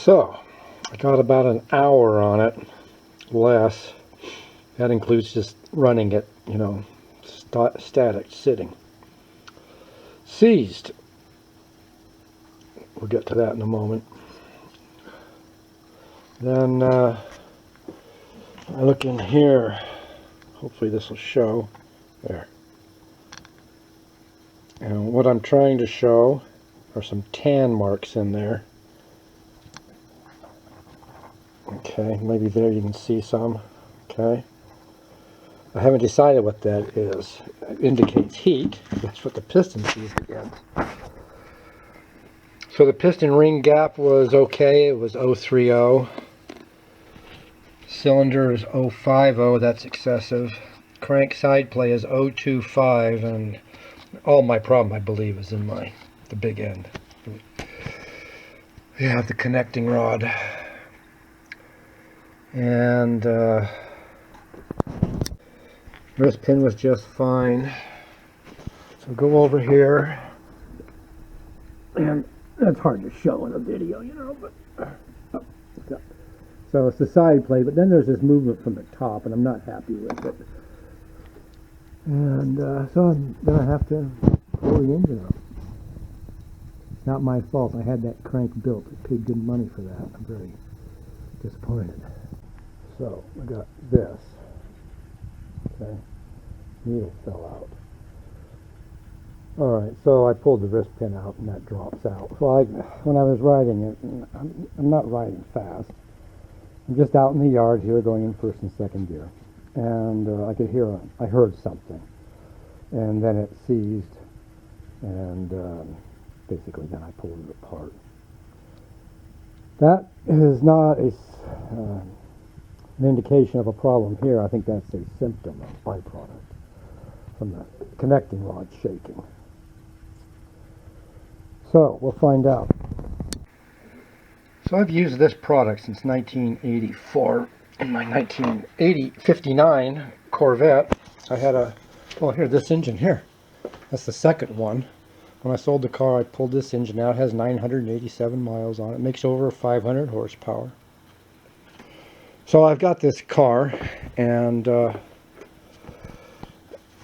So, I got about an hour on it, less. That includes just running it, you know, static, sitting. Seized. We'll get to that in a moment. Then I look in here. Hopefully this will show. There. And what I'm trying to show are some tan marks in there. Okay, maybe there you can see some. Okay. I haven't decided what that is. It indicates heat. That's what the piston sees against. So the piston ring gap was okay. It was 030. Cylinder is 050. That's excessive. Crank side play is 025, and all my problem, I believe, is in the big end. You have the connecting rod. And this pin was just fine. So go over here, and that's hard to show in a video, you know, but so it's the side plate, but then there's this movement from the top, and I'm not happy with it. And so I'm gonna have to pull the engine up. It's not my fault. I had that crank built. I paid good money for that. I'm very disappointed. So I got this. Okay, needle fell out. All right, so I pulled the wrist pin out, and that drops out. Well, when I was riding it, I'm not riding fast. I'm just out in the yard here, going in first and second gear, and I heard something, and then it seized, and basically then I pulled it apart. That is not an indication of a problem here. I think that's a symptom, a byproduct from the connecting rod shaking. So we'll find out. So I've used this product since 1984. In my 1959 Corvette, I had this engine here. That's the second one. When I sold the car, I pulled this engine out. It has 987 miles on it. It makes over 500 horsepower. So I've got this car, and I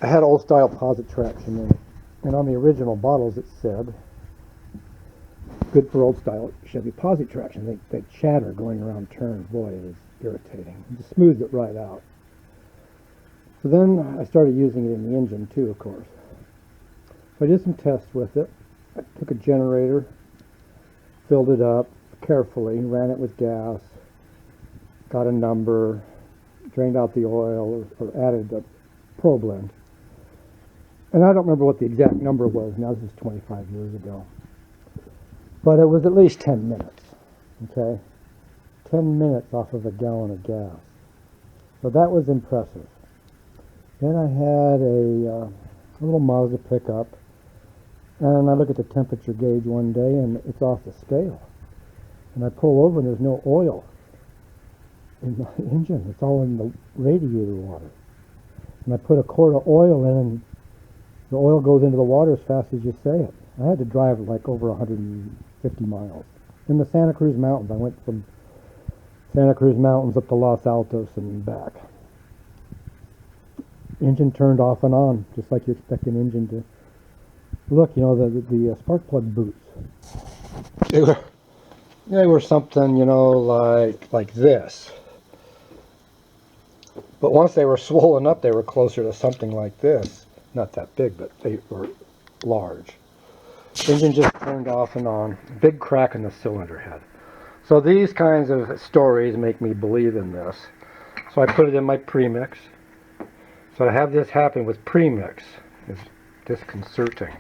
had old style posit traction in it. And on the original bottles it said, good for old style Chevy posit traction. They chatter going around turns. Boy, it is irritating. It just smooths it right out. So then I started using it in the engine too, of course. So I did some tests with it. I took a generator, filled it up carefully, ran it with gas, got a number, drained out the oil, or added a Pro Blend. And I don't remember what the exact number was. Now this is 25 years ago. But it was at least 10 minutes, okay? 10 minutes off of a gallon of gas. So that was impressive. Then I had a little Mazda pickup, and I look at the temperature gauge one day, and it's off the scale. And I pull over, and there's no oil in the engine. It's all in the radiator water. And I put a quart of oil in, and the oil goes into the water as fast as you say it. I had to drive like over 150 miles. In the Santa Cruz Mountains. I went from Santa Cruz Mountains up to Los Altos and back. Engine turned off and on, just like you expect an engine to. Look, you know, the spark plug boots. They were something, you know, like this. But once they were swollen up, they were closer to something like this. Not that big, but they were large. Engine just turned off and on. Big crack in the cylinder head. So these kinds of stories make me believe in this. So I put it in my premix. So to have this happen with premix is disconcerting.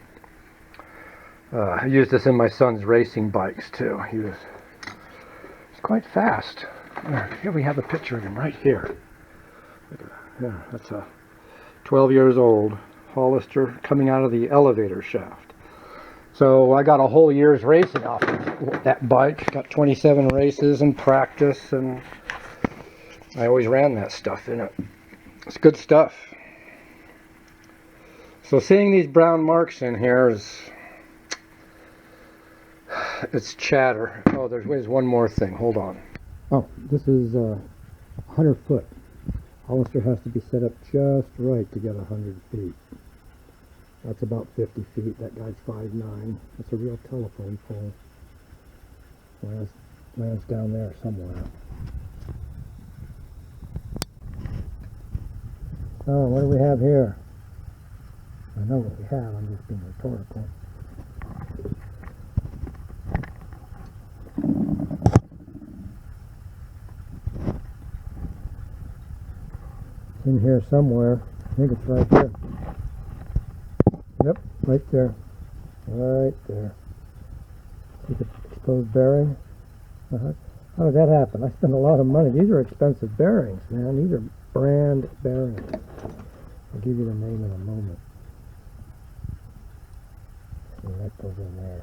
I used this in my son's racing bikes too. He's quite fast. Here we have a picture of him right here. Yeah, that's a 12 years old Hollister coming out of the elevator shaft. So I got a whole year's racing off of that bike. Got 27 races and practice, and I always ran that stuff in it. It's good stuff. So seeing these brown marks in here is it's chatter. Oh, there's one more thing. Hold on. Oh, this is 100 foot. Hollister has to be set up just right to get 100 feet. That's about 50 feet. That guy's 5'9". That's a real telephone pole. Lands down there somewhere. Oh, what do we have here? I know what we have. I'm just being rhetorical. It's in here somewhere. I think it's right there. Yep, right there. Right there. See the exposed bearing? How did that happen? I spent a lot of money. These are expensive bearings, man. These are brand bearings. I'll give you the name in a moment. See, that goes in there.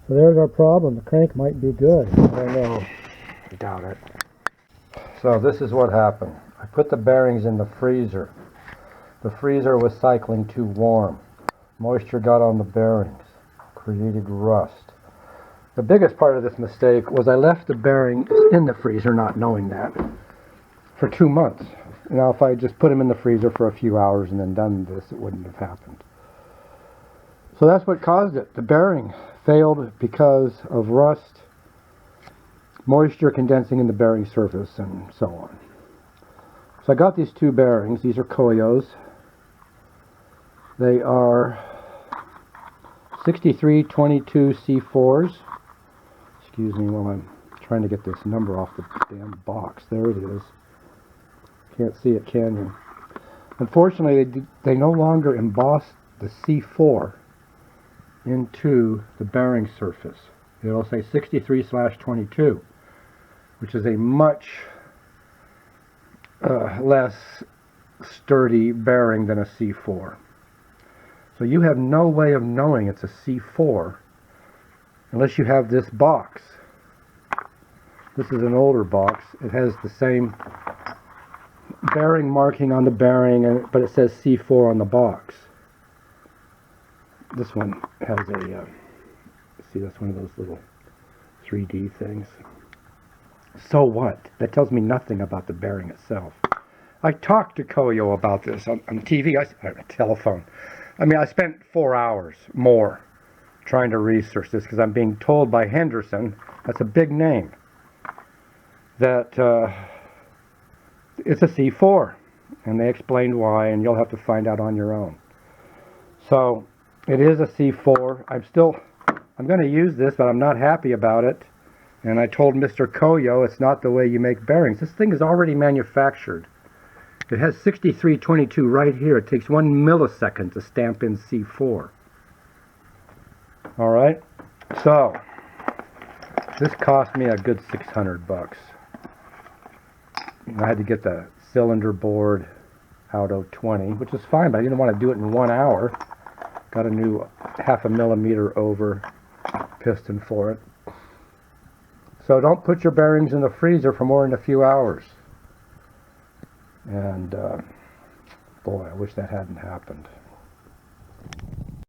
So there's our problem. The crank might be good. I don't know. I doubt it. So this is what happened. I put the bearings in the freezer. The freezer was cycling too warm. Moisture got on the bearings, created rust. The biggest part of this mistake was I left the bearings in the freezer, not knowing that, for 2 months. Now, if I had just put them in the freezer for a few hours and then done this, it wouldn't have happened. So that's what caused it. The bearing failed because of rust, moisture condensing in the bearing surface, and so on. So I got these two bearings. These are Koyos. They are 6322 C4s. Excuse me while I'm trying to get this number off the damn box. There it is. Can't see it, can you? Unfortunately, they no longer emboss the C4 into the bearing surface. It'll say 63/22, which is a much less sturdy bearing than a C4. So you have no way of knowing it's a C4 unless you have this box. This is an older box. It has the same bearing marking on the bearing, but it says C4 on the box. This one has a, see, that's one of those little 3D things. So what? That tells me nothing about the bearing itself. I talked to Koyo about this on TV, telephone. I mean, I spent 4 hours more trying to research this because I'm being told by Henderson, that's a big name, that it's a C4. And they explained why, and you'll have to find out on your own. So, it is a C4. I'm going to use this, but I'm not happy about it. And I told Mr. Koyo it's not the way you make bearings. This thing is already manufactured. It has 6322 right here. It takes 1 millisecond to stamp in C4. Alright, so this cost me a good $600. I had to get the cylinder board out of 20, which is fine, but I didn't want to do it in 1 hour. Got a new 0.5 millimeter over piston for it. So don't put your bearings in the freezer for more than a few hours. And boy, I wish that hadn't happened.